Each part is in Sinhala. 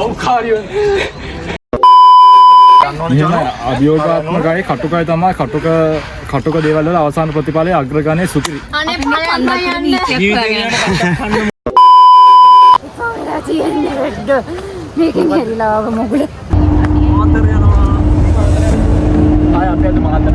අවකාරිය. අභියෝගාත්මකයි කටුකයි තමයි කටුක දේවල් වල අවසාන ප්‍රතිඵලයේ අග්‍රගණයේ සුපිරි. අනේ මේකෙන් හැරිලා ආව මොකද? මාතර යනවා. ආය අපි අද මාතර.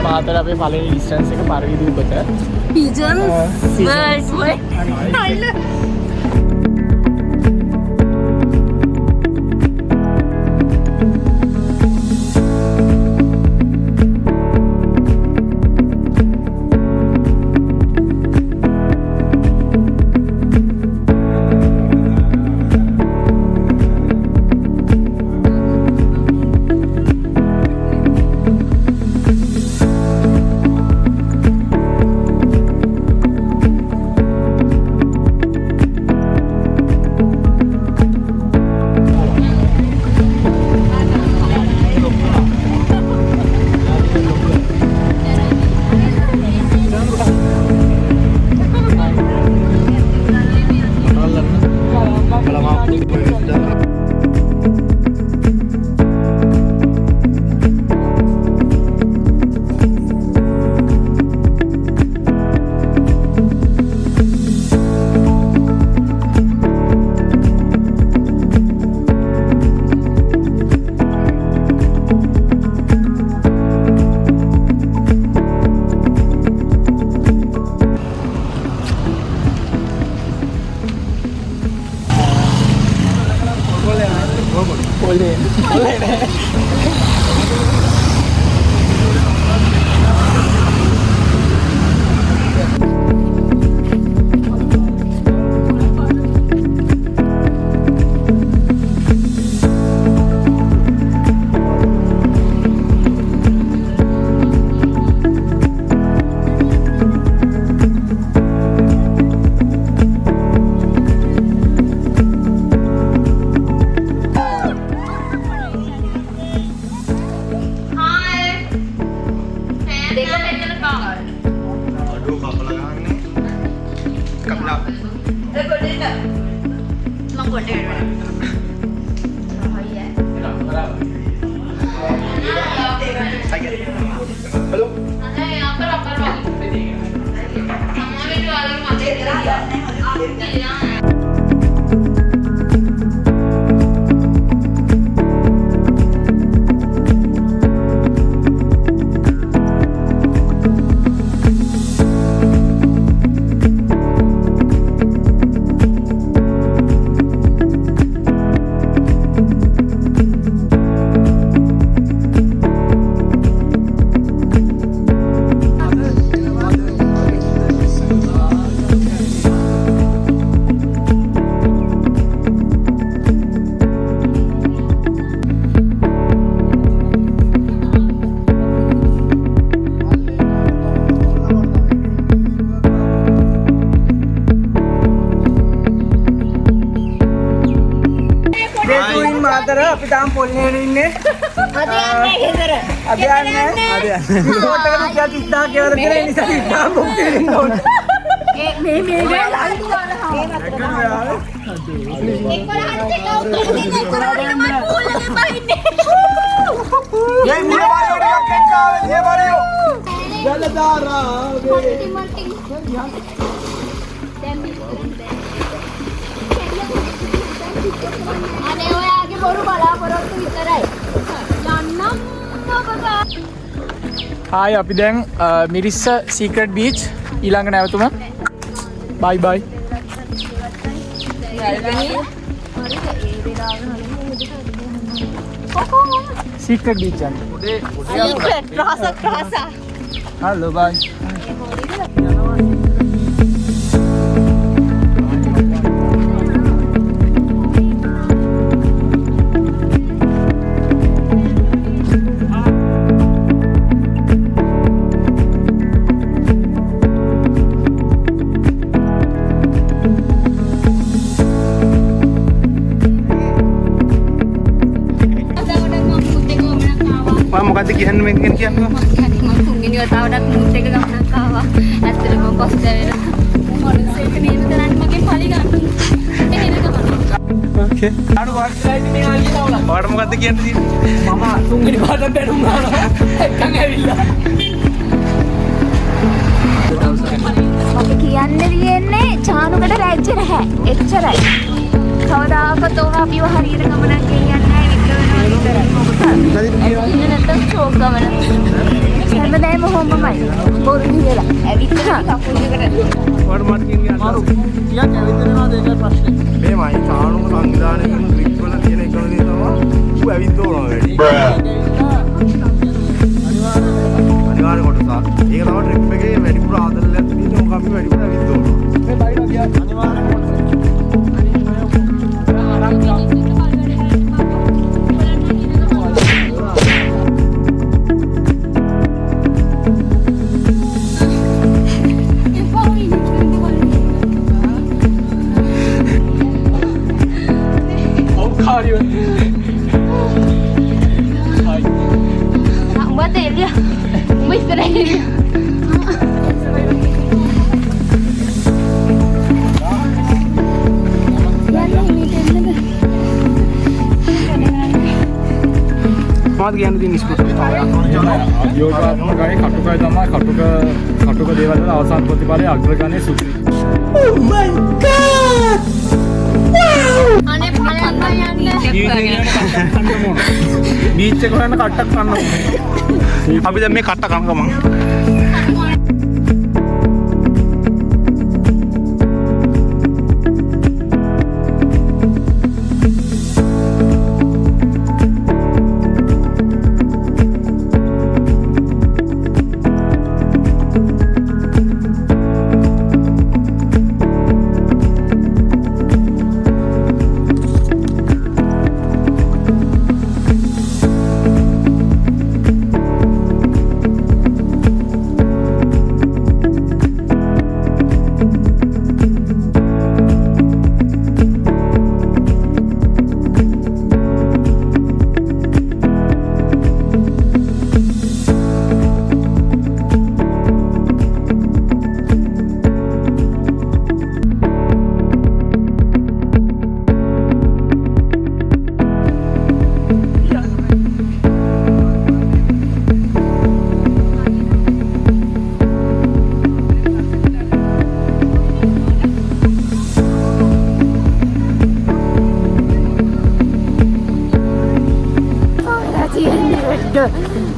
මාතර අපේ පළවෙනි ඩිස්ටන්ස් එක පරිවිදු උපත. Pigeons worldwide. අපි තාම පොල්නේ ඉන්නේ. අද යන්නේ ගෙදර. අද යන්නේ. රිසෝට් එකට රුපියල් 30000 ගෙවලා දෙන නිසා ඉස්සාම බුක් දෙන්න ඕන. මේ ලයිට් ගන්න එක්කම යාළුවා. එක්කලා හරි දෙක උත්තර දෙන්න එක්කලා මට පොල්ලේ බහින්නේ. අනේ ඔයාගේ බොරු බලාපොරොත්තු විතරයි. යන්නම් ඔබට. හායි අපි දැන් මිරිස්ස සීක්‍රට් බීච් ඊළඟ නැවතුම බයි බයි සීක්‍රට් බීච් යන්නේ සීක්‍රට් රස. හලෝ බයි මොකද්ද කියන්නේ මේක ගැන කියන්නේ? මම තුන්වෙනි වතාවටත් මූට් එක ගමනක් ආවා. ඇත්තටම මම පස්ස වෙලා මොනසෙට නේද කරන්නේ මගෙන් පලි ගන්න. එහෙම ගමන. ඕකේ අර වර්ක්ලයිට් මේ ආලිය දාලා ඔයාලට මොකද්ද කියන්න තියෙන්නේ? මම තුන්වෙනි පාරට බැනුම් ගන්නවා එක්කන් ඇවිල්ලා අපි කියන්න තියෙන්නේ චානුකට රැජ්ජ නැහැ. එච්චරයි. කවදාකවත් ඔහු අපිව හරියට ගමනක් ගෙනියන්නේ නැහැ. විතර වෙනවා විතරයි. ඉන්න නැත්තම් ෂෝක් ගමන. හැමදාම හොම්මමයි. බොරු කියලා. ඇවිත් කකුල් දෙකට. ඔයාලට මට කියන්නේ මාරු ටිකක් ඇවිදිනවාද ඒකයි ප්‍රශ්නේ මේ මයි චානුම සංවිධානය කරන ට්‍රික් වල තියෙන එකම දේ තමයි ඌ ඇවිත් ඕනවා වැඩි. අනිවාර්ය කොටසක්. ඒක තමයි ට්‍රිප් එකේ වැඩිපුර ආදරයක් තියෙන ඕක අපි වැඩිපුර ඇවිත් ඕනවා. මේ බයිලා ගියා අනිවාර්ය කොටස Buat dia. Wih, keren dia. මොකක්ද කියන්න තියෙන්නේ ඉස්කෝට? අභියෝගාත්මකයි කටුකයි තමයි කටුක දේවල් වල අවසාන ප්‍රතිඵලයේ අග්‍රගණයේ සුපිරි. අනේ බලන්න යන්න. බීච් එක හොයන්න කට්ටක් කන්න ඕනේ. අපි දැන් මේ කට්ට කන ගමන්.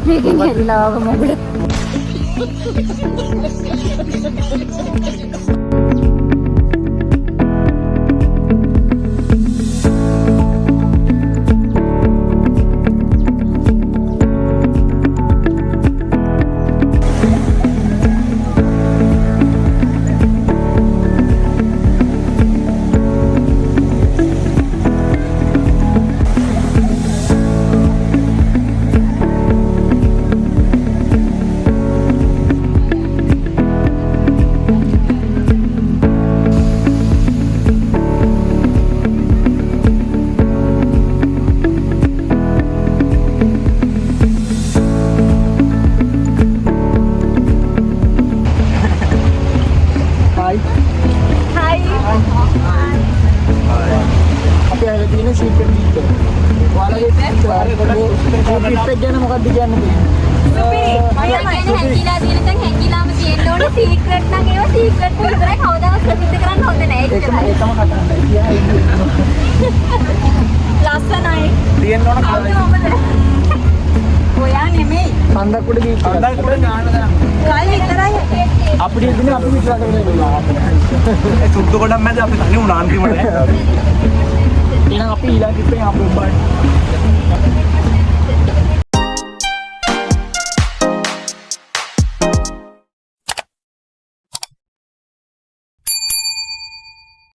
මේකෙන් හැදිලා ආව මොකද? සීක්‍රට් බීච් එක. ඔයාලගේ ට්‍රිප් එක ගැන මොකක්ද කියන්න තියෙන්නේ? හැකිලා තියෙන තැන් හැකිලාම තියෙන්න ඕනේ සීක්‍රට් නම් ඒවා සීක්‍රට් විතරයි කවදාවත් ප්‍රසිද්ධ කරන්න හොඳ නැහැ ඒක තමයි ඒකම කටහඬයි කියා ලස්සනයි තියෙන්න ඕන කලින් ඔයා නෙමෙයි කන්දක් උඩ බීච් එකක් කල් විතරයි අපිට ඉන්නේ අපි විශ්වාස කරන්නේ ඒ සුද්ධ කොටක් මැද අපි තනි වුණා අන්තිමට එහෙනම් අපි ඊළඟ ටිප්පෙන් ආපු බඩ